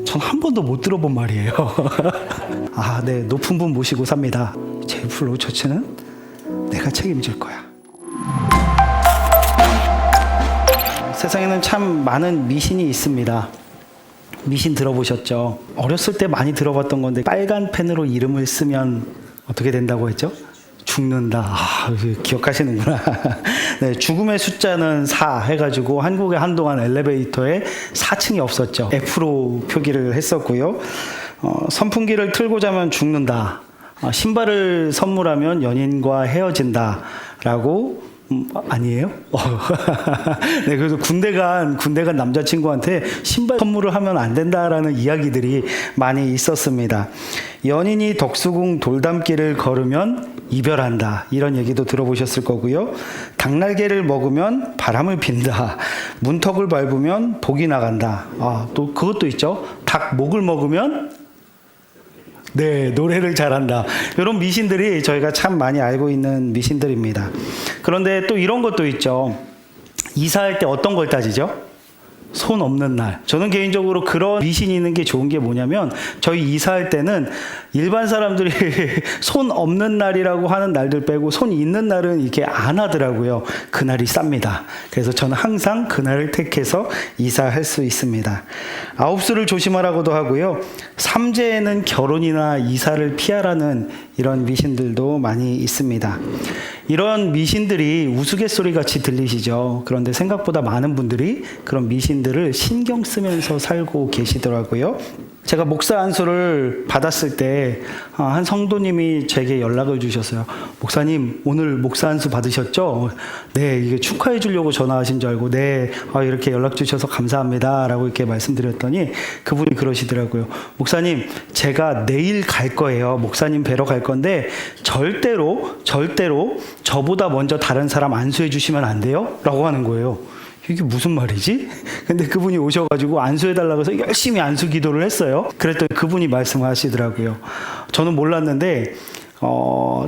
전 한 번도 못 들어본 말이에요. 아, 네, 높은 분 모시고 삽니다. 제이플로우 처치는 내가 책임질 거야. 세상에는 참 많은 미신이 있습니다. 미신 들어보셨죠? 어렸을 때 많이 들어봤던 건데, 빨간 펜으로 이름을 쓰면 어떻게 된다고 했죠? 죽는다. 아, 기억하시는구나. 네, 죽음의 숫자는 4 해가지고 한국에 한동안 엘리베이터에 4층이 없었죠. F로 표기를 했었고요. 선풍기를 틀고 자면 죽는다. 신발을 선물하면 연인과 헤어진다. 라고 아니에요? 네, 그래서 군대 간 남자친구한테 신발 선물을 하면 안 된다라는 이야기들이 많이 있었습니다. 연인이 덕수궁 돌담길을 걸으면 이별한다. 이런 얘기도 들어보셨을 거고요. 닭날개를 먹으면 바람을 핀다. 문턱을 밟으면 복이 나간다. 또 그것도 있죠. 닭 목을 먹으면 네, 노래를 잘한다. 이런 미신들이 저희가 참 많이 알고 있는 미신들입니다. 그런데 또 이런 것도 있죠. 이사할 때 어떤 걸 따지죠? 손 없는 날. 저는 개인적으로 그런 미신이 있는 게 좋은 게 뭐냐면, 저희 이사할 때는 일반 사람들이 손 없는 날이라고 하는 날들 빼고 손 있는 날은 이렇게 안 하더라고요. 그날이 쌉니다. 그래서 저는 항상 그날을 택해서 이사할 수 있습니다. 아홉수를 조심하라고도 하고요. 삼재에는 결혼이나 이사를 피하라는 이런 미신들도 많이 있습니다. 이런 미신들이 우스갯소리 같이 들리시죠? 그런데 생각보다 많은 분들이 그런 미신들을 신경 쓰면서 살고 계시더라고요. 제가 목사 안수를 받았을 때 한 성도님이 제게 연락을 주셨어요. 목사님, 오늘 목사 안수 받으셨죠? 네, 이게 축하해 주려고 전화하신 줄 알고, 네, 이렇게 연락 주셔서 감사합니다 라고 이렇게 말씀드렸더니 그분이 그러시더라고요. 목사님, 제가 내일 갈 거예요. 목사님 뵈러 갈 건데 절대로 저보다 먼저 다른 사람 안수해 주시면 안 돼요? 라고 하는 거예요. 이게 무슨 말이지? 근데 그분이 오셔가지고 안수해달라고 해서 열심히 안수 기도를 했어요. 그랬더니 그분이 말씀하시더라고요. 저는 몰랐는데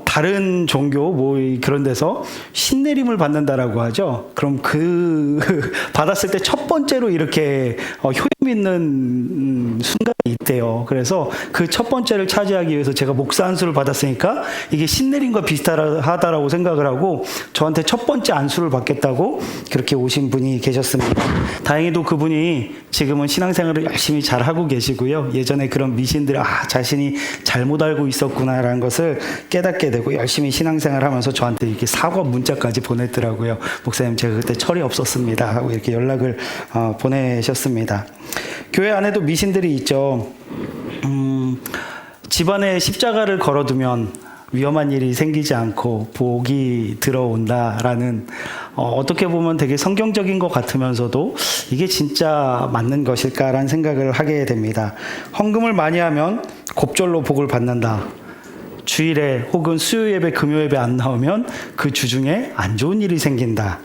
다른 종교 그런 데서 신내림을 받는다라고 하죠. 그럼 받았을 때 첫 번째로 이렇게 효임 있는 순간이 있대요. 그래서 그 첫 번째를 차지하기 위해서 제가 목사 안수를 받았으니까 이게 신내림과 비슷하다라고 생각을 하고 저한테 첫 번째 안수를 받겠다고 그렇게 오신 분이 계셨습니다. 다행히도 그분이 지금은 신앙생활을 열심히 잘 하고 계시고요. 예전에 그런 미신들 자신이 잘못 알고 있었구나라는 것을 깨닫게 되고 열심히 신앙생활 하면서 저한테 이렇게 사과 문자까지 보냈더라고요. 목사님, 제가 그때 철이 없었습니다 하고 이렇게 연락을 보내셨습니다. 교회 안에도 미신들이 있죠. 집안에 십자가를 걸어두면 위험한 일이 생기지 않고 복이 들어온다라는, 어떻게 보면 되게 성경적인 것 같으면서도 이게 진짜 맞는 것일까라는 생각을 하게 됩니다. 헌금을 많이 하면 곱절로 복을 받는다. 주일에 혹은 수요 예배, 금요 예배 안 나오면 그 주중에 안 좋은 일이 생긴다.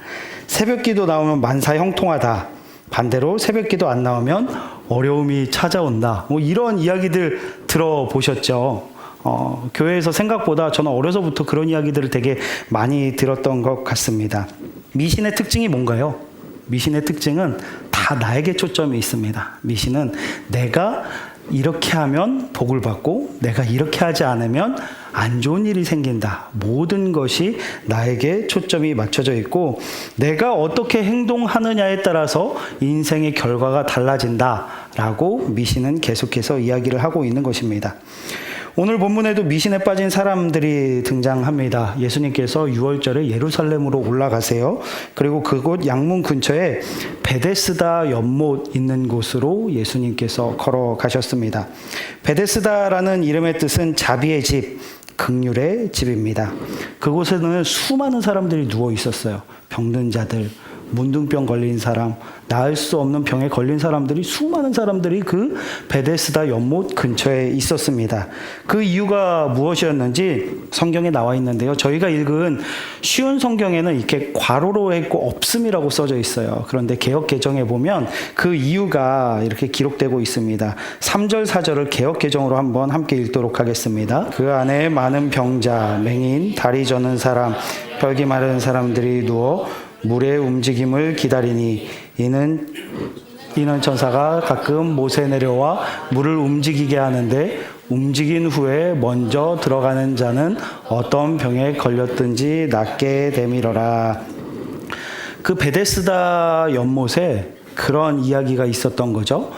새벽 기도 나오면 만사 형통하다. 반대로 새벽 기도 안 나오면 어려움이 찾아온다. 이런 이야기들 들어보셨죠? 교회에서 생각보다 저는 어려서부터 그런 이야기들을 되게 많이 들었던 것 같습니다. 미신의 특징이 뭔가요? 미신의 특징은 다 나에게 초점이 있습니다. 미신은 내가 이렇게 하면 복을 받고 내가 이렇게 하지 않으면 안 좋은 일이 생긴다. 모든 것이 나에게 초점이 맞춰져 있고 내가 어떻게 행동하느냐에 따라서 인생의 결과가 달라진다라고 미신은 계속해서 이야기를 하고 있는 것입니다. 오늘 본문에도 미신에 빠진 사람들이 등장합니다. 예수님께서 6월절에 예루살렘으로 올라가세요. 그리고 그곳 양문 근처에 베데스다 연못 있는 곳으로 예수님께서 걸어가셨습니다. 베데스다라는 이름의 뜻은 자비의 집, 긍휼의 집입니다. 그곳에는 수많은 사람들이 누워 있었어요. 병든 자들, 문둥병 걸린 사람, 나을 수 없는 병에 걸린 사람들이, 수많은 사람들이 그 베데스다 연못 근처에 있었습니다. 그 이유가 무엇이었는지 성경에 나와 있는데요. 저희가 읽은 쉬운 성경에는 이렇게 괄호로 했고 없음이라고 써져 있어요. 그런데 개역 개정에 보면 그 이유가 이렇게 기록되고 있습니다. 3절 4절을 개역 개정으로 한번 함께 읽도록 하겠습니다. 그 안에 많은 병자, 맹인, 다리 저는 사람, 벽이 마른 사람들이 누워 물의 움직임을 기다리니 이는 이는 천사가 가끔 못에 내려와 물을 움직이게 하는데 움직인 후에 먼저 들어가는 자는 어떤 병에 걸렸든지 낫게 되밀어라. 그 베데스다 연못에 그런 이야기가 있었던 거죠.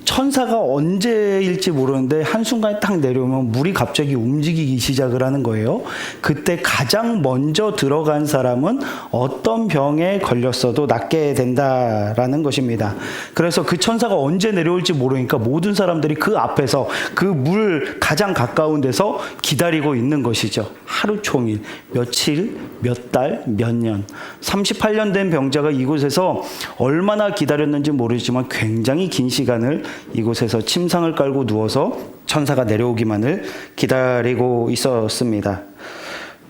천사가 언제일지 모르는데 한순간에 딱 내려오면 물이 갑자기 움직이기 시작을 하는 거예요. 그때 가장 먼저 들어간 사람은 어떤 병에 걸렸어도 낫게 된다라는 것입니다. 그래서 그 천사가 언제 내려올지 모르니까 모든 사람들이 그 앞에서 그 물 가장 가까운 데서 기다리고 있는 것이죠. 하루 종일, 며칠, 몇 달, 몇 년. 38년 된 병자가 이곳에서 얼마나 기다렸는지 모르지만 굉장히 긴 시간을 이곳에서 침상을 깔고 누워서 천사가 내려오기만을 기다리고 있었습니다.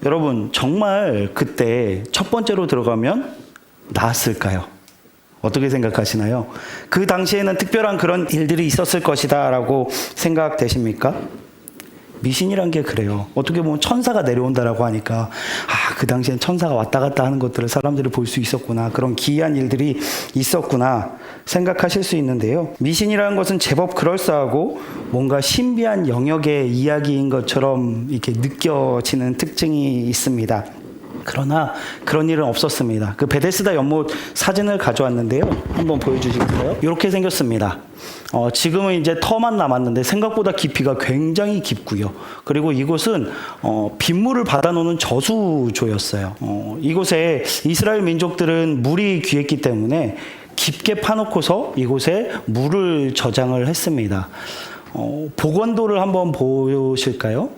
여러분, 정말 그때 첫 번째로 들어가면 나았을까요? 어떻게 생각하시나요? 그 당시에는 특별한 그런 일들이 있었을 것이다 라고 생각되십니까? 미신이란 게 그래요. 어떻게 보면 천사가 내려온다라고 하니까 그 당시엔 천사가 왔다 갔다 하는 것들을 사람들이 볼 수 있었구나. 그런 기이한 일들이 있었구나 생각하실 수 있는데요. 미신이라는 것은 제법 그럴싸하고 뭔가 신비한 영역의 이야기인 것처럼 이렇게 느껴지는 특징이 있습니다. 그러나 그런 일은 없었습니다. 그 베데스다 연못 사진을 가져왔는데요. 한번 보여주실까요? 이렇게 생겼습니다. 지금은 이제 터만 남았는데 생각보다 깊이가 굉장히 깊고요. 그리고 이곳은 빗물을 받아놓는 저수조였어요. 이곳에 이스라엘 민족들은 물이 귀했기 때문에 깊게 파놓고서 이곳에 물을 저장을 했습니다. 보건도를 한번 보실까요?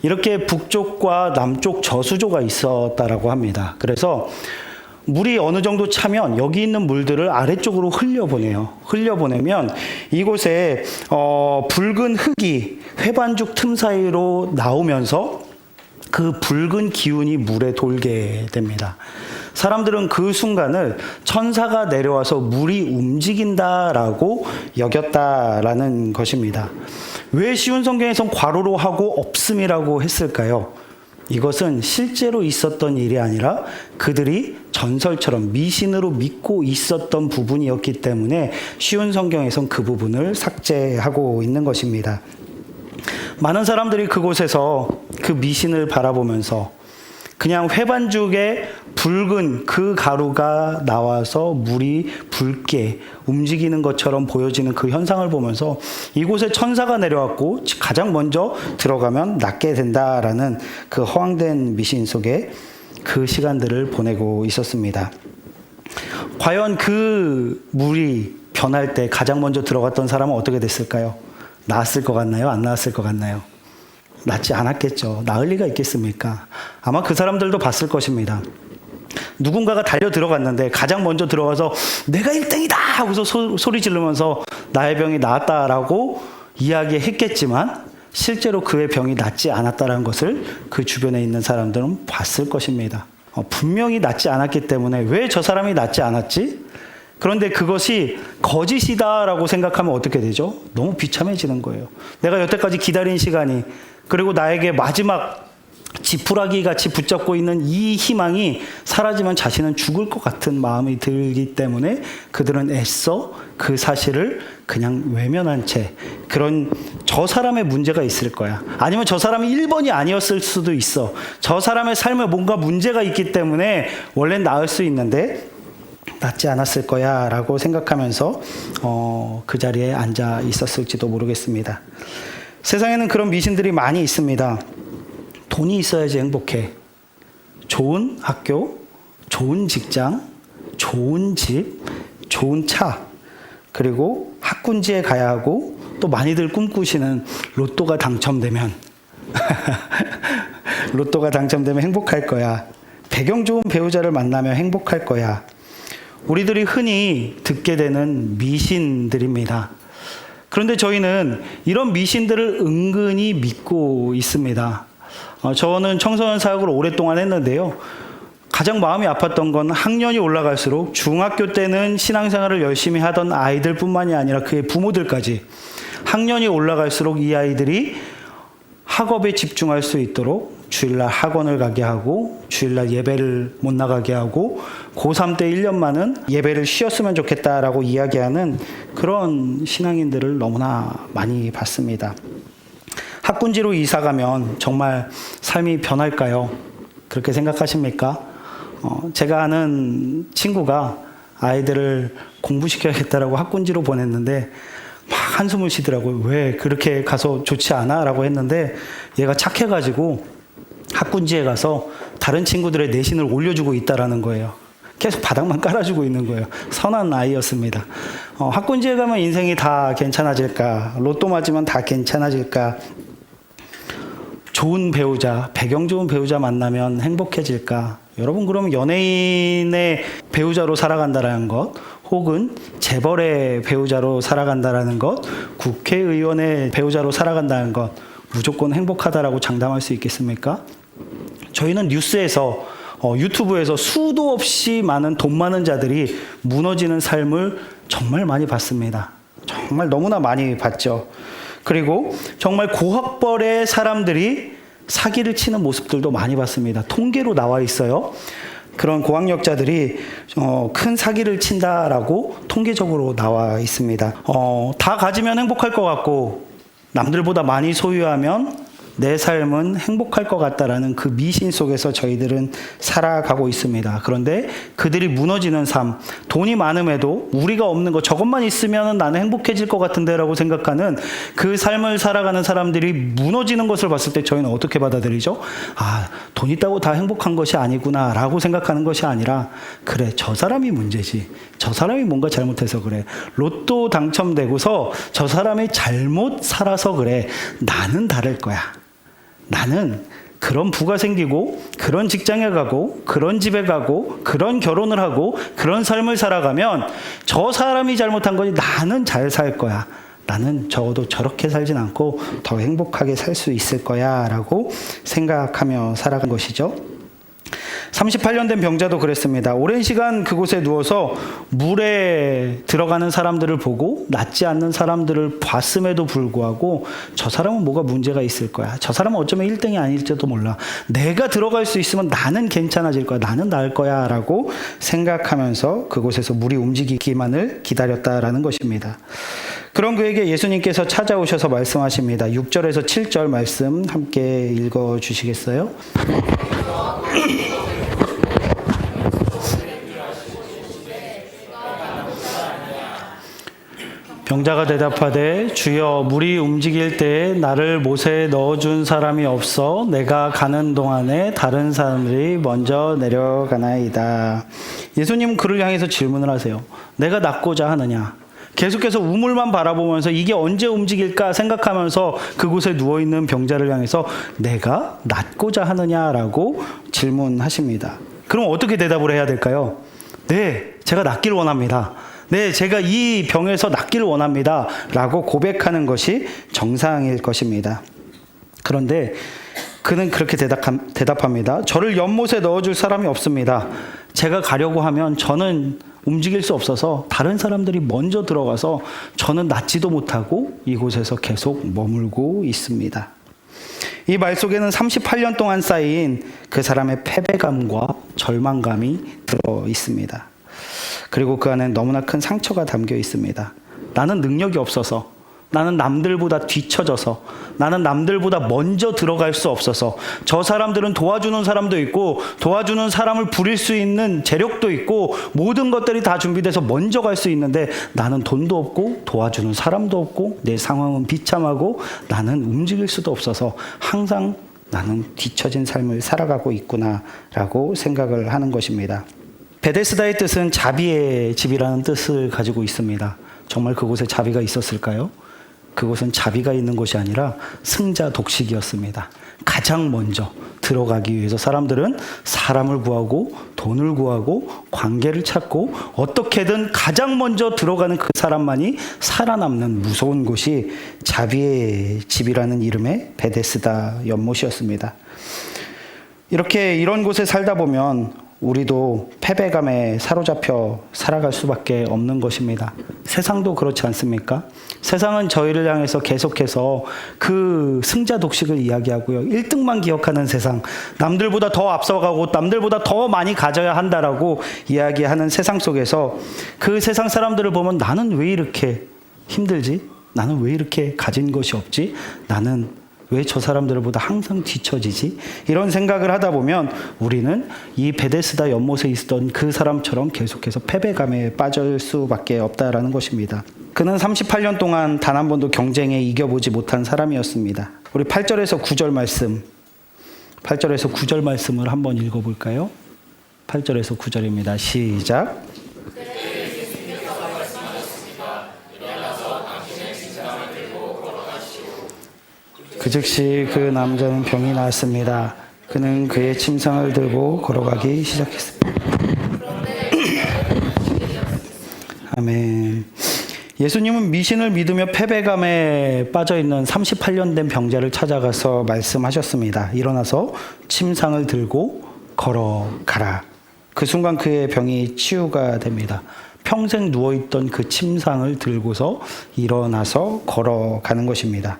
이렇게 북쪽과 남쪽 저수조가 있었다라고 합니다. 그래서 물이 어느 정도 차면 여기 있는 물들을 아래쪽으로 흘려보내요. 흘려보내면 이곳에 붉은 흙이 회반죽 틈 사이로 나오면서 그 붉은 기운이 물에 돌게 됩니다. 사람들은 그 순간을 천사가 내려와서 물이 움직인다라고 여겼다라는 것입니다. 왜 쉬운 성경에선 괄호로 하고 없음이라고 했을까요? 이것은 실제로 있었던 일이 아니라 그들이 전설처럼 미신으로 믿고 있었던 부분이었기 때문에 쉬운 성경에선 그 부분을 삭제하고 있는 것입니다. 많은 사람들이 그곳에서 그 미신을 바라보면서 그냥 회반죽에 붉은 그 가루가 나와서 물이 붉게 움직이는 것처럼 보여지는 그 현상을 보면서 이곳에 천사가 내려왔고 가장 먼저 들어가면 낫게 된다라는 그 허황된 미신 속에 그 시간들을 보내고 있었습니다. 과연 그 물이 변할 때 가장 먼저 들어갔던 사람은 어떻게 됐을까요? 나았을 것 같나요? 안 나았을 것 같나요? 낫지 않았겠죠. 나을 리가 있겠습니까? 아마 그 사람들도 봤을 것입니다. 누군가가 달려 들어갔는데 가장 먼저 들어가서 내가 1등이다 하고서 소리 지르면서 나의 병이 나았다라고 이야기했겠지만 실제로 그의 병이 낫지 않았다는 것을 그 주변에 있는 사람들은 봤을 것입니다. 분명히 낫지 않았기 때문에 왜 저 사람이 낫지 않았지? 그런데 그것이 거짓이다라고 생각하면 어떻게 되죠? 너무 비참해지는 거예요. 내가 여태까지 기다린 시간이 그리고 나에게 마지막 지푸라기 같이 붙잡고 있는 이 희망이 사라지면 자신은 죽을 것 같은 마음이 들기 때문에 그들은 애써 그 사실을 그냥 외면한 채 그런 저 사람의 문제가 있을 거야. 아니면 저 사람이 1번이 아니었을 수도 있어. 저 사람의 삶에 뭔가 문제가 있기 때문에 원래는 나을 수 있는데 낫지 않았을 거야 라고 생각하면서 그 자리에 앉아 있었을지도 모르겠습니다. 세상에는 그런 미신들이 많이 있습니다. 돈이 있어야지 행복해. 좋은 학교, 좋은 직장, 좋은 집, 좋은 차, 그리고 학군지에 가야 하고 또 많이들 꿈꾸시는 로또가 당첨되면 로또가 당첨되면 행복할 거야. 배경 좋은 배우자를 만나면 행복할 거야. 우리들이 흔히 듣게 되는 미신들입니다. 그런데 저희는 이런 미신들을 은근히 믿고 있습니다. 저는 청소년 사역을 오랫동안 했는데요. 가장 마음이 아팠던 건 학년이 올라갈수록 중학교 때는 신앙생활을 열심히 하던 아이들뿐만이 아니라 그의 부모들까지 학년이 올라갈수록 이 아이들이 학업에 집중할 수 있도록 주일날 학원을 가게 하고 주일날 예배를 못 나가게 하고 고3 때 1년만은 예배를 쉬었으면 좋겠다라고 이야기하는 그런 신앙인들을 너무나 많이 봤습니다. 학군지로 이사 가면 정말 삶이 변할까요? 그렇게 생각하십니까? 제가 아는 친구가 아이들을 공부시켜야겠다라고 학군지로 보냈는데 막 한숨을 쉬더라고요. 왜 그렇게 가서 좋지 않아? 라고 했는데 얘가 착해가지고 학군지에 가서 다른 친구들의 내신을 올려주고 있다라는 거예요. 계속 바닥만 깔아주고 있는 거예요. 선한 아이였습니다. 학군지에 가면 인생이 다 괜찮아질까? 로또 맞으면 다 괜찮아질까? 좋은 배우자, 배경 좋은 배우자 만나면 행복해질까? 여러분, 그러면 연예인의 배우자로 살아간다라는 것, 혹은 재벌의 배우자로 살아간다라는 것, 국회의원의 배우자로 살아간다는 것, 무조건 행복하다라고 장담할 수 있겠습니까? 저희는 뉴스에서, 유튜브에서 수도 없이 많은 돈 많은 자들이 무너지는 삶을 정말 많이 봤습니다. 정말 너무나 많이 봤죠. 그리고 정말 고학벌의 사람들이 사기를 치는 모습들도 많이 봤습니다. 통계로 나와 있어요. 그런 고학력자들이 큰 사기를 친다라고 통계적으로 나와 있습니다. 다 가지면 행복할 것 같고 남들보다 많이 소유하면 내 삶은 행복할 것 같다라는 그 미신 속에서 저희들은 살아가고 있습니다. 그런데 그들이 무너지는 삶, 돈이 많음에도 우리가 없는 거 저것만 있으면 나는 행복해질 것 같은데 라고 생각하는 그 삶을 살아가는 사람들이 무너지는 것을 봤을 때 저희는 어떻게 받아들이죠? 아, 돈 있다고 다 행복한 것이 아니구나 라고 생각하는 것이 아니라, 그래, 저 사람이 문제지, 저 사람이 뭔가 잘못해서 그래, 로또 당첨되고서 저 사람이 잘못 살아서 그래, 나는 다를 거야. 나는 그런 부가 생기고 그런 직장에 가고 그런 집에 가고 그런 결혼을 하고 그런 삶을 살아가면 저 사람이 잘못한 거지 나는 잘 살 거야. 나는 적어도 저렇게 살진 않고 더 행복하게 살 수 있을 거야 라고 생각하며 살아간 것이죠. 38년 된 병자도 그랬습니다. 오랜 시간 그곳에 누워서 물에 들어가는 사람들을 보고 낫지 않는 사람들을 봤음에도 불구하고 저 사람은 뭐가 문제가 있을 거야. 저 사람은 어쩌면 1등이 아닐지도 몰라. 내가 들어갈 수 있으면 나는 괜찮아질 거야. 나는 나을 거야 라고 생각하면서 그곳에서 물이 움직이기만을 기다렸다라는 것입니다. 그런 그에게 예수님께서 찾아오셔서 말씀하십니다. 6절에서 7절 말씀 함께 읽어주시겠어요? 병자가 대답하되 주여, 물이 움직일 때에 나를 못에 넣어준 사람이 없어 내가 가는 동안에 다른 사람들이 먼저 내려가나이다. 예수님은 그를 향해서 질문을 하세요. 내가 낫고자 하느냐? 계속해서 우물만 바라보면서 이게 언제 움직일까 생각하면서 그곳에 누워있는 병자를 향해서 내가 낫고자 하느냐라고 질문하십니다. 그럼 어떻게 대답을 해야 될까요? 네, 제가 낫기를 원합니다. 네, 제가 이 병에서 낫기를 원합니다 라고 고백하는 것이 정상일 것입니다. 그런데 그는 그렇게 대답합니다. 저를 연못에 넣어줄 사람이 없습니다. 제가 가려고 하면 저는 움직일 수 없어서 다른 사람들이 먼저 들어가서 저는 낫지도 못하고 이곳에서 계속 머물고 있습니다. 이 말 속에는 38년 동안 쌓인 그 사람의 패배감과 절망감이 들어 있습니다. 그리고 그 안에 너무나 큰 상처가 담겨 있습니다. 나는 능력이 없어서, 나는 남들보다 뒤처져서, 나는 남들보다 먼저 들어갈 수 없어서, 저 사람들은 도와주는 사람도 있고 도와주는 사람을 부릴 수 있는 재력도 있고 모든 것들이 다 준비돼서 먼저 갈 수 있는데 나는 돈도 없고 도와주는 사람도 없고 내 상황은 비참하고 나는 움직일 수도 없어서 항상 나는 뒤처진 삶을 살아가고 있구나라고 생각을 하는 것입니다. 베데스다의 뜻은 자비의 집이라는 뜻을 가지고 있습니다. 정말 그곳에 자비가 있었을까요? 그곳은 자비가 있는 곳이 아니라 승자 독식이었습니다. 가장 먼저 들어가기 위해서 사람들은 사람을 구하고 돈을 구하고 관계를 찾고 어떻게든 가장 먼저 들어가는 그 사람만이 살아남는 무서운 곳이 자비의 집이라는 이름의 베데스다 연못이었습니다. 이런 곳에 살다 보면 우리도 패배감에 사로잡혀 살아갈 수밖에 없는 것입니다. 세상도 그렇지 않습니까? 세상은 저희를 향해서 계속해서 그 승자 독식을 이야기하고요. 1등만 기억하는 세상, 남들보다 더 앞서가고 남들보다 더 많이 가져야 한다라고 이야기하는 세상 속에서 그 세상 사람들을 보면 나는 왜 이렇게 힘들지? 나는 왜 이렇게 가진 것이 없지? 나는 왜 저 사람들보다 항상 뒤처지지? 이런 생각을 하다 보면 우리는 이 베데스다 연못에 있었던 그 사람처럼 계속해서 패배감에 빠질 수밖에 없다라는 것입니다. 그는 38년 동안 단 한 번도 경쟁에 이겨보지 못한 사람이었습니다. 우리 8절에서 9절 말씀, 8절에서 9절 말씀을 한번 읽어볼까요? 8절에서 9절입니다. 시작. 그 즉시 그 남자는 병이 나았습니다. 그는 그의 침상을 들고 걸어가기 시작했습니다. 아멘. 예수님은 미신을 믿으며 패배감에 빠져있는 38년 된 병자를 찾아가서 말씀하셨습니다. 일어나서 침상을 들고 걸어가라. 그 순간 그의 병이 치유가 됩니다. 평생 누워있던 그 침상을 들고서 일어나서 걸어가는 것입니다.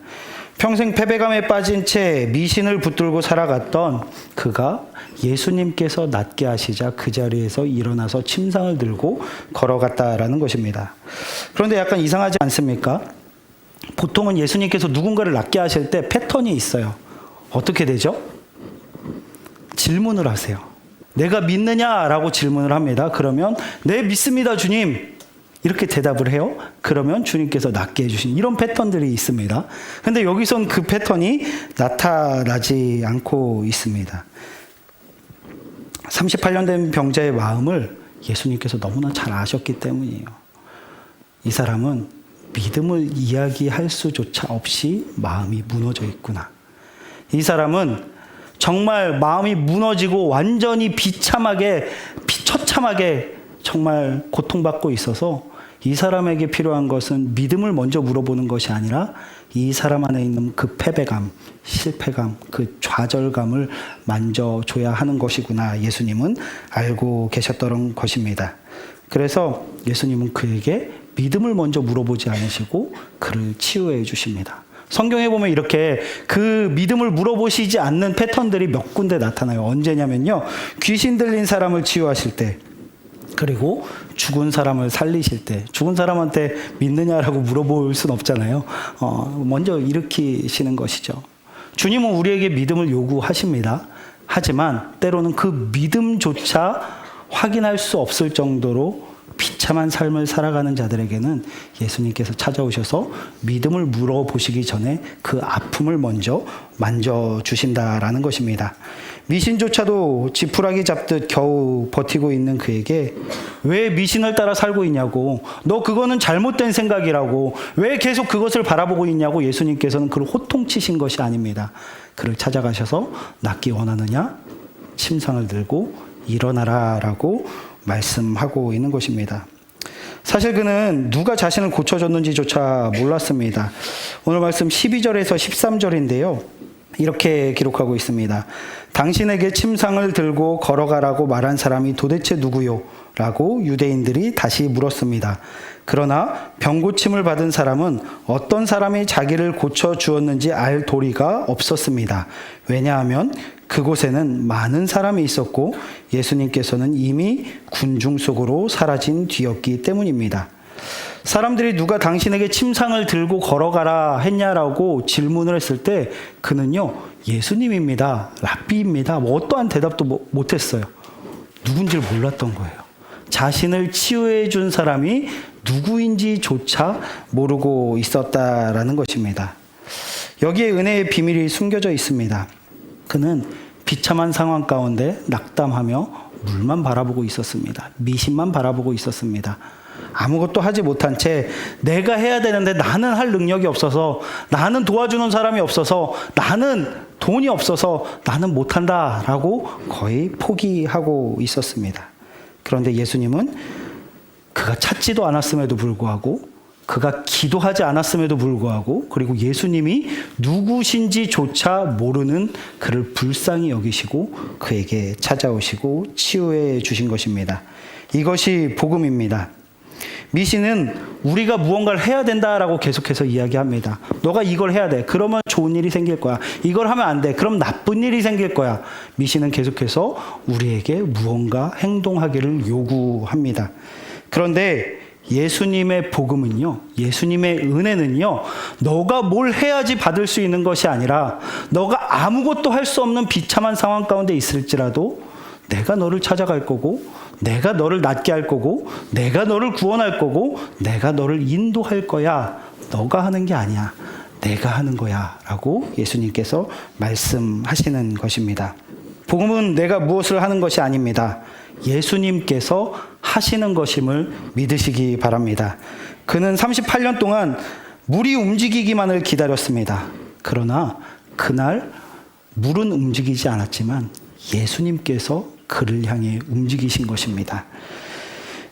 평생 패배감에 빠진 채 미신을 붙들고 살아갔던 그가 예수님께서 낫게 하시자 그 자리에서 일어나서 침상을 들고 걸어갔다라는 것입니다. 그런데 약간 이상하지 않습니까? 보통은 예수님께서 누군가를 낫게 하실 때 패턴이 있어요. 어떻게 되죠? 질문을 하세요. 내가 믿느냐라고 질문을 합니다. 그러면 네, 믿습니다, 주님. 이렇게 대답을 해요. 그러면 주님께서 낫게 해주신 이런 패턴들이 있습니다. 근데 여기선 그 패턴이 나타나지 않고 있습니다. 38년 된 병자의 마음을 예수님께서 너무나 잘 아셨기 때문이에요. 이 사람은 믿음을 이야기할 수조차 없이 마음이 무너져 있구나. 이 사람은 정말 마음이 무너지고 완전히 처참하게 정말 고통받고 있어서 이 사람에게 필요한 것은 믿음을 먼저 물어보는 것이 아니라 이 사람 안에 있는 그 패배감, 실패감, 그 좌절감을 만져줘야 하는 것이구나. 예수님은 알고 계셨던 것입니다. 그래서 예수님은 그에게 믿음을 먼저 물어보지 않으시고 그를 치유해 주십니다. 성경에 보면 이렇게 그 믿음을 물어보시지 않는 패턴들이 몇 군데 나타나요. 언제냐면요. 귀신 들린 사람을 치유하실 때, 그리고 죽은 사람을 살리실 때, 죽은 사람한테 믿느냐라고 물어볼 수는 없잖아요. 먼저 일으키시는 것이죠. 주님은 우리에게 믿음을 요구하십니다. 하지만 때로는 그 믿음조차 확인할 수 없을 정도로 비참한 삶을 살아가는 자들에게는 예수님께서 찾아오셔서 믿음을 물어보시기 전에 그 아픔을 먼저 만져주신다라는 것입니다. 미신조차도 지푸라기 잡듯 겨우 버티고 있는 그에게 왜 미신을 따라 살고 있냐고, 너 그거는 잘못된 생각이라고, 왜 계속 그것을 바라보고 있냐고 예수님께서는 그를 호통치신 것이 아닙니다. 그를 찾아가셔서 낫기 원하느냐? 침상을 들고 일어나라 라고 말씀하고 있는 것입니다. 사실 그는 누가 자신을 고쳐줬는지조차 몰랐습니다. 오늘 말씀 12절에서 13절인데요. 이렇게 기록하고 있습니다. 당신에게 침상을 들고 걸어가라고 말한 사람이 도대체 누구요? 라고 유대인들이 다시 물었습니다. 그러나 병고침을 받은 사람은 어떤 사람이 자기를 고쳐주었는지 알 도리가 없었습니다. 왜냐하면 그곳에는 많은 사람이 있었고 예수님께서는 이미 군중 속으로 사라진 뒤였기 때문입니다. 사람들이 누가 당신에게 침상을 들고 걸어가라 했냐라고 질문을 했을 때 그는요, 예수님입니다, 랍비입니다, 어떠한 대답도 못했어요. 누군지를 몰랐던 거예요. 자신을 치유해 준 사람이 누구인지조차 모르고 있었다라는 것입니다. 여기에 은혜의 비밀이 숨겨져 있습니다. 그는 비참한 상황 가운데 낙담하며 물만 바라보고 있었습니다. 미신만 바라보고 있었습니다. 아무것도 하지 못한 채 내가 해야 되는데 나는 할 능력이 없어서, 나는 도와주는 사람이 없어서, 나는 돈이 없어서 나는 못한다라고 거의 포기하고 있었습니다. 그런데 예수님은 그가 찾지도 않았음에도 불구하고 그가 기도하지 않았음에도 불구하고, 그리고 예수님이 누구신지조차 모르는 그를 불쌍히 여기시고 그에게 찾아오시고 치유해 주신 것입니다. 이것이 복음입니다. 미신은 우리가 무언가를 해야 된다라고 계속해서 이야기합니다. 너가 이걸 해야 돼. 그러면 좋은 일이 생길 거야. 이걸 하면 안 돼. 그럼 나쁜 일이 생길 거야. 미신은 계속해서 우리에게 무언가 행동하기를 요구합니다. 그런데 예수님의 복음은요, 예수님의 은혜는요, 너가 뭘 해야지 받을 수 있는 것이 아니라 너가 아무것도 할 수 없는 비참한 상황 가운데 있을지라도 내가 너를 찾아갈 거고, 내가 너를 낫게 할 거고, 내가 너를 구원할 거고, 내가 너를 인도할 거야. 너가 하는 게 아니야. 내가 하는 거야. 라고 예수님께서 말씀하시는 것입니다. 복음은 내가 무엇을 하는 것이 아닙니다. 예수님께서 하시는 것임을 믿으시기 바랍니다. 그는 38년 동안 물이 움직이기만을 기다렸습니다. 그러나 그날 물은 움직이지 않았지만 예수님께서 그를 향해 움직이신 것입니다.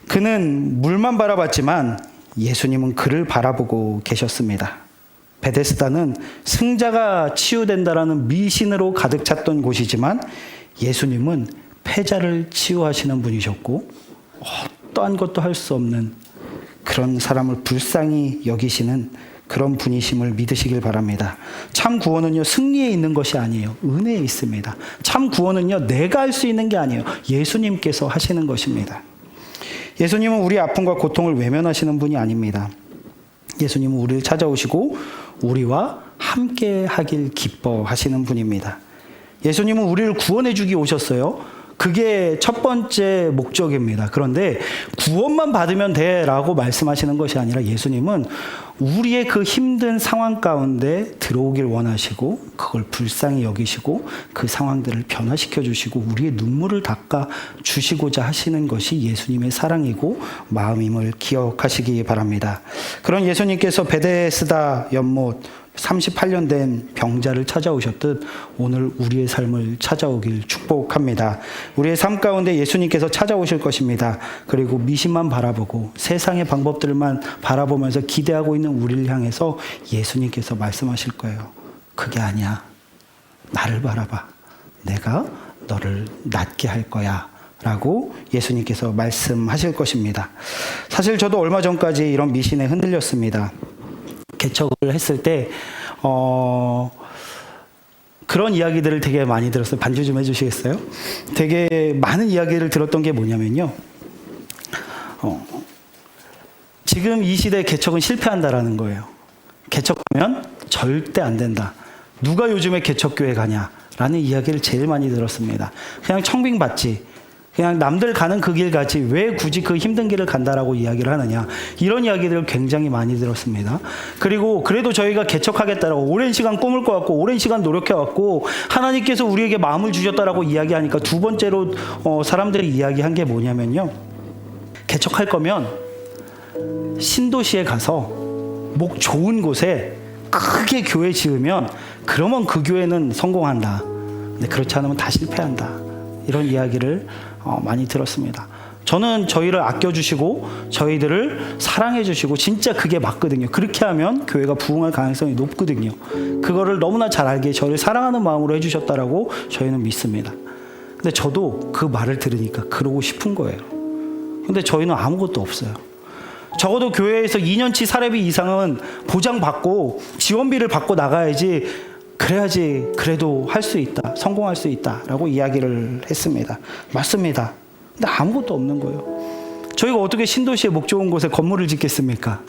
그는 물만 바라봤지만 예수님은 그를 바라보고 계셨습니다. 베데스다는 승자가 치유된다라는 미신으로 가득 찼던 곳이지만 예수님은 패자를 치유하시는 분이셨고 어떠한 것도 할 수 없는 그런 사람을 불쌍히 여기시는 그런 분이심을 믿으시길 바랍니다. 참 구원은요, 승리에 있는 것이 아니에요. 은혜에 있습니다. 참 구원은요, 내가 할 수 있는 게 아니에요. 예수님께서 하시는 것입니다. 예수님은 우리 아픔과 고통을 외면하시는 분이 아닙니다. 예수님은 우리를 찾아오시고 우리와 함께 하길 기뻐하시는 분입니다. 예수님은 우리를 구원해 주기 오셨어요. 그게 첫 번째 목적입니다. 그런데 구원만 받으면 돼라고 말씀하시는 것이 아니라 예수님은 우리의 그 힘든 상황 가운데 들어오길 원하시고 그걸 불쌍히 여기시고 그 상황들을 변화시켜 주시고 우리의 눈물을 닦아 주시고자 하시는 것이 예수님의 사랑이고 마음임을 기억하시기 바랍니다. 그런 예수님께서 베데스다 연못 38년 된 병자를 찾아오셨듯 오늘 우리의 삶을 찾아오길 축복합니다. 우리의 삶 가운데 예수님께서 찾아오실 것입니다. 그리고 미신만 바라보고 세상의 방법들만 바라보면서 기대하고 있는 우리를 향해서 예수님께서 말씀하실 거예요. 그게 아니야. 나를 바라봐. 내가 너를 낫게 할 거야. 라고 예수님께서 말씀하실 것입니다. 사실 저도 얼마 전까지 이런 미신에 흔들렸습니다. 개척을 했을 때 그런 이야기들을 되게 많이 들었어요. 반주 좀 해주시겠어요? 되게 많은 이야기를 들었던 게 뭐냐면요. 지금 이 시대에 개척은 실패한다라는 거예요. 개척하면 절대 안 된다. 누가 요즘에 개척교회 가냐라는 이야기를 제일 많이 들었습니다. 그냥 청빙받지. 그냥 남들 가는 그 길 가지 왜 굳이 그 힘든 길을 간다라고 이야기를 하느냐. 이런 이야기들을 굉장히 많이 들었습니다. 그리고 그래도 저희가 개척하겠다라고 오랜 시간 꿈을 꿔왔고 오랜 시간 노력해왔고 하나님께서 우리에게 마음을 주셨다라고 이야기하니까 두 번째로 사람들이 이야기한 게 뭐냐면요. 개척할 거면 신도시에 가서 목 좋은 곳에 크게 교회 지으면 그러면 그 교회는 성공한다. 근데 그렇지 않으면 다 실패한다. 이런 이야기를 많이 들었습니다. 저는 저희를 아껴주시고 저희들을 사랑해주시고 진짜 그게 맞거든요. 그렇게 하면 교회가 부흥할 가능성이 높거든요. 그거를 너무나 잘 알기에 저를 사랑하는 마음으로 해주셨다라고 저희는 믿습니다. 근데 저도 그 말을 들으니까 그러고 싶은 거예요. 근데 저희는 아무것도 없어요. 적어도 교회에서 2년치 사례비 이상은 보장받고 지원비를 받고 나가야지 그래야지 그래도 할 수 있다. 성공할 수 있다라고 이야기를 했습니다. 맞습니다. 근데 아무것도 없는 거예요. 저희가 어떻게 신도시에 목 좋은 곳에 건물을 짓겠습니까?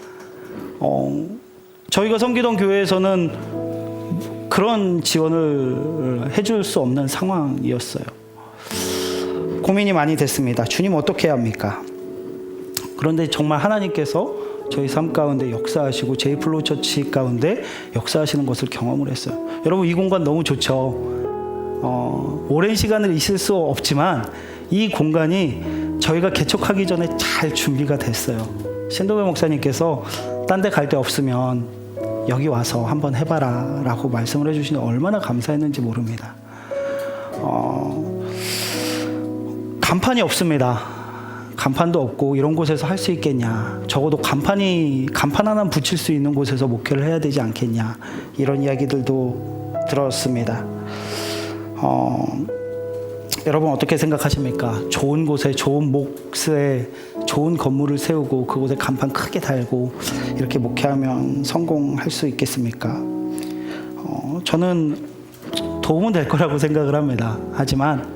저희가 섬기던 교회에서는 그런 지원을 해줄 수 없는 상황이었어요. 고민이 많이 됐습니다. 주님 어떻게 해야 합니까? 그런데 정말 하나님께서 저희 삶 가운데 역사하시고 제이플로우 처치 가운데 역사하시는 것을 경험을 했어요. 여러분 이 공간 너무 좋죠. 오랜 시간을 있을 수 없지만 이 공간이 저희가 개척하기 전에 잘 준비가 됐어요. 신도배 목사님께서 딴 데 갈 데 없으면 여기 와서 한번 해봐라 라고 말씀을 해주시니 얼마나 감사했는지 모릅니다. 간판이 없습니다. 간판도 없고 이런 곳에서 할 수 있겠냐. 적어도 간판 하나 붙일 수 있는 곳에서 목회를 해야 되지 않겠냐. 이런 이야기들도 들었습니다. 여러분 어떻게 생각하십니까? 좋은 곳에 좋은 몫에 좋은 건물을 세우고 그곳에 간판 크게 달고 이렇게 목회하면 성공할 수 있겠습니까? 저는 도움은 될 거라고 생각을 합니다. 하지만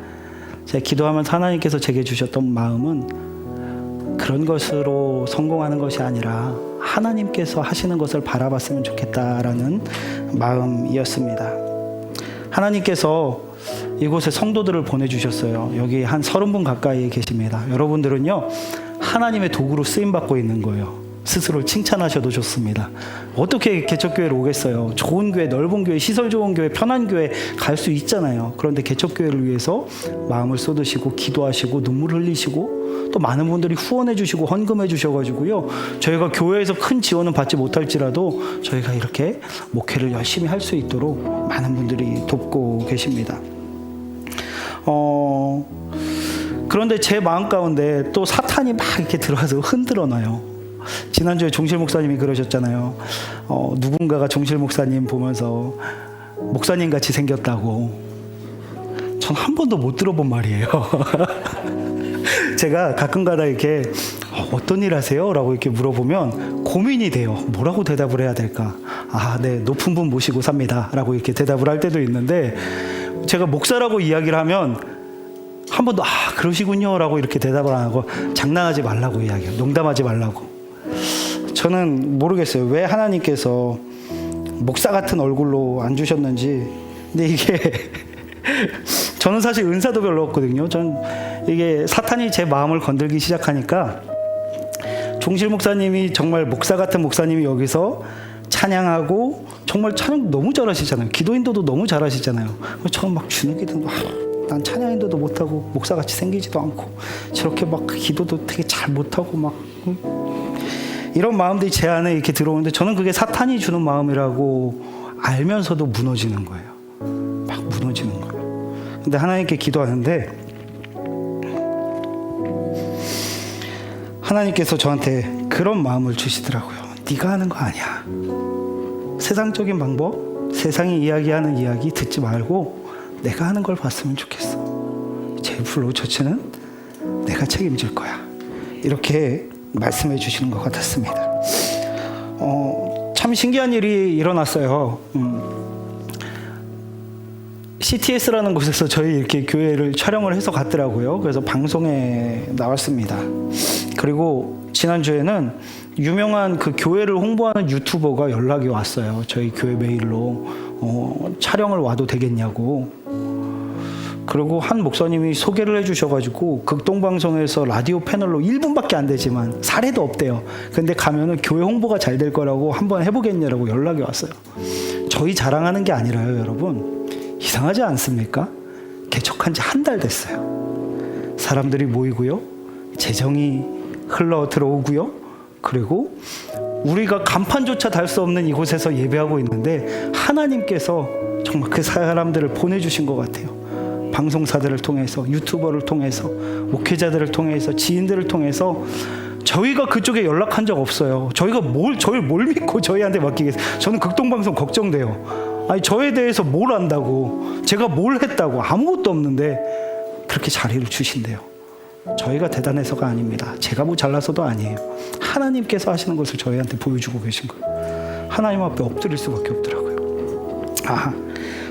제가 기도하면서 하나님께서 제게 주셨던 마음은 그런 것으로 성공하는 것이 아니라 하나님께서 하시는 것을 바라봤으면 좋겠다라는 마음이었습니다. 하나님께서 이곳에 성도들을 보내주셨어요. 여기 한 30분 가까이 계십니다. 여러분들은요, 하나님의 도구로 쓰임받고 있는 거예요. 스스로 칭찬하셔도 좋습니다. 어떻게 개척교회로 오겠어요? 좋은 교회, 넓은 교회, 시설 좋은 교회, 편한 교회 갈 수 있잖아요. 그런데 개척교회를 위해서 마음을 쏟으시고 기도하시고 눈물 흘리시고 또 많은 분들이 후원해 주시고 헌금해 주셔가지고요, 저희가 교회에서 큰 지원은 받지 못할지라도 저희가 이렇게 목회를 열심히 할 수 있도록 많은 분들이 돕고 계십니다. 그런데 제 마음 가운데 또 사탄이 막 이렇게 들어와서 흔들어 놔요. 지난주에 종실 목사님이 그러셨잖아요. 누군가가 종실 목사님 보면서 목사님 같이 생겼다고. 전 한 번도 못 들어본 말이에요. 제가 가끔가다 이렇게 어떤 일 하세요? 라고 이렇게 물어보면 고민이 돼요. 뭐라고 대답을 해야 될까? 네, 높은 분 모시고 삽니다. 라고 이렇게 대답을 할 때도 있는데, 제가 목사라고 이야기를 하면 한 번도 그러시군요 라고 이렇게 대답을 안 하고 장난하지 말라고 이야기해요. 농담하지 말라고. 저는 모르겠어요. 왜 하나님께서 목사 같은 얼굴로 안 주셨는지. 근데 이게 저는 사실 은사도 별로 없거든요. 전 이게 사탄이 제 마음을 건들기 시작하니까, 종실 목사님이 정말 목사 같은 목사님이 여기서 찬양하고 정말 찬양 너무 잘하시잖아요. 기도 인도도 너무 잘하시잖아요. 저는 막 주는 기도 난 찬양 인도도 못하고 목사같이 생기지도 않고 저렇게 막 기도도 되게 잘 못하고 막 이런 마음들이 제 안에 이렇게 들어오는데, 저는 그게 사탄이 주는 마음이라고 알면서도 무너지는 거예요. 막 무너지는 거예요. 근데 하나님께 기도하는데 하나님께서 저한테 그런 마음을 주시더라고요. 네가 하는 거 아니야. 세상적인 방법, 세상이 이야기하는 이야기 듣지 말고 내가 하는 걸 봤으면 좋겠어. 제일플로우 처치는 내가 책임질 거야. 이렇게 말씀해 주시는 것 같았습니다. 참 신기한 일이 일어났어요. CTS라는 곳에서 저희 이렇게 교회를 촬영을 해서 갔더라고요. 그래서 방송에 나왔습니다. 그리고 지난주에는 유명한 그 교회를 홍보하는 유튜버가 연락이 왔어요. 저희 교회 메일로 촬영을 와도 되겠냐고. 그리고 한 목사님이 소개를 해주셔가지고 극동방송에서 라디오 패널로 1분밖에 안 되지만 사례도 없대요. 근데 가면은 교회 홍보가 잘 될 거라고 한번 해보겠냐라고 연락이 왔어요. 저희 자랑하는 게 아니라요, 여러분. 이상하지 않습니까? 개척한 지 한 달 됐어요. 사람들이 모이고요, 재정이 흘러 들어오고요, 그리고 우리가 간판조차 달 수 없는 이곳에서 예배하고 있는데 하나님께서 정말 그 사람들을 보내주신 것 같아요. 방송사들을 통해서, 유튜버를 통해서, 목회자들을 통해서, 지인들을 통해서. 저희가 그쪽에 연락한 적 없어요. 저희가 저를 뭘 믿고 저희한테 맡기겠어요. 저는 극동방송 걱정돼요. 아니, 저에 대해서 뭘 안다고, 제가 뭘 했다고, 아무것도 없는데 그렇게 자리를 주신대요. 저희가 대단해서가 아닙니다. 제가 뭐 잘나서도 아니에요. 하나님께서 하시는 것을 저희한테 보여주고 계신 거예요. 하나님 앞에 엎드릴 수밖에 없더라고요.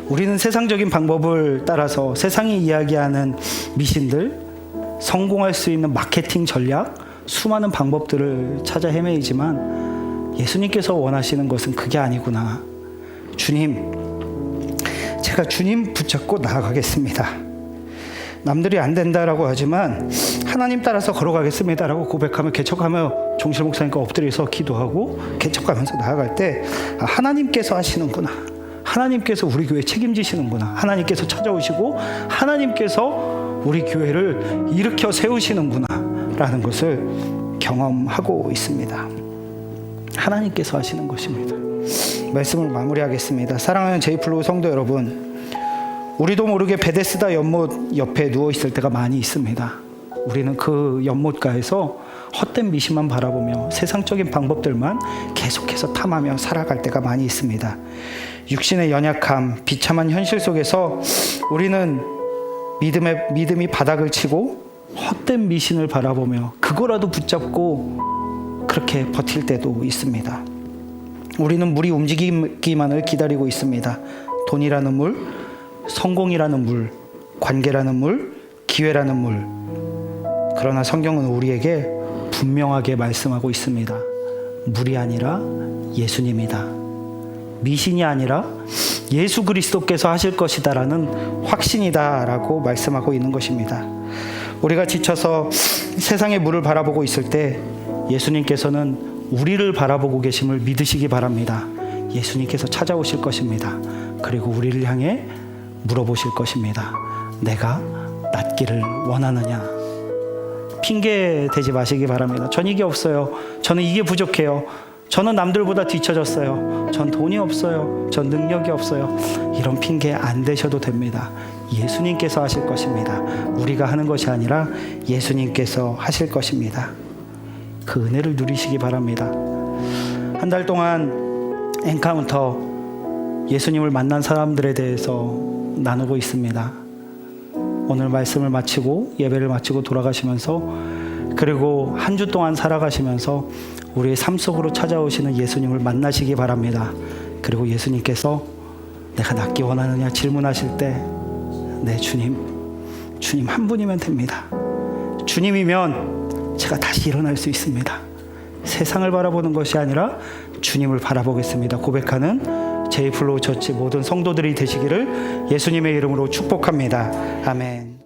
우리는 세상적인 방법을 따라서 세상이 이야기하는 미신들, 성공할 수 있는 마케팅 전략, 수많은 방법들을 찾아 헤매이지만 예수님께서 원하시는 것은 그게 아니구나. 주님, 제가 주님 붙잡고 나아가겠습니다. 남들이 안 된다라고 하지만 하나님 따라서 걸어가겠습니다라고 고백하며 개척하며 종실 목사님과 엎드려서 기도하고 개척하면서 나아갈 때 하나님께서 하시는구나. 하나님께서 우리 교회 책임지시는구나. 하나님께서 찾아오시고 하나님께서 우리 교회를 일으켜 세우시는구나 라는 것을 경험하고 있습니다. 하나님께서 하시는 것입니다. 말씀을 마무리하겠습니다. 사랑하는 제이플로우 성도 여러분, 우리도 모르게 베데스다 연못 옆에 누워 있을 때가 많이 있습니다. 우리는 그 연못가에서 헛된 미신만 바라보며 세상적인 방법들만 계속해서 탐하며 살아갈 때가 많이 있습니다. 육신의 연약함, 비참한 현실 속에서 우리는 믿음이 바닥을 치고 헛된 미신을 바라보며 그거라도 붙잡고 그렇게 버틸 때도 있습니다. 우리는 물이 움직이기만을 기다리고 있습니다. 돈이라는 물, 성공이라는 물, 관계라는 물, 기회라는 물. 그러나 성경은 우리에게 분명하게 말씀하고 있습니다. 물이 아니라 예수님이다. 미신이 아니라 예수 그리스도께서 하실 것이다라는 확신이다라고 말씀하고 있는 것입니다. 우리가 지쳐서 세상의 물을 바라보고 있을 때 예수님께서는 우리를 바라보고 계심을 믿으시기 바랍니다. 예수님께서 찾아오실 것입니다. 그리고 우리를 향해 물어보실 것입니다. 내가 낫기를 원하느냐? 핑계 대지 마시기 바랍니다. 전 이게 없어요. 저는 이게 부족해요. 저는 남들보다 뒤처졌어요. 전 돈이 없어요. 전 능력이 없어요. 이런 핑계 안 대셔도 됩니다. 예수님께서 하실 것입니다. 우리가 하는 것이 아니라 예수님께서 하실 것입니다. 그 은혜를 누리시기 바랍니다. 한 달 동안 엔카운터 예수님을 만난 사람들에 대해서 나누고 있습니다. 오늘 말씀을 마치고 예배를 마치고 돌아가시면서 그리고 한 주 동안 살아가시면서 우리의 삶 속으로 찾아오시는 예수님을 만나시기 바랍니다. 그리고 예수님께서 내가 낫기 원하느냐 질문하실 때 네, 주님 한 분이면 됩니다. 주님이면 제가 다시 일어날 수 있습니다. 세상을 바라보는 것이 아니라 주님을 바라보겠습니다. 고백하는 제이플로우 처치 모든 성도들이 되시기를 예수님의 이름으로 축복합니다. 아멘.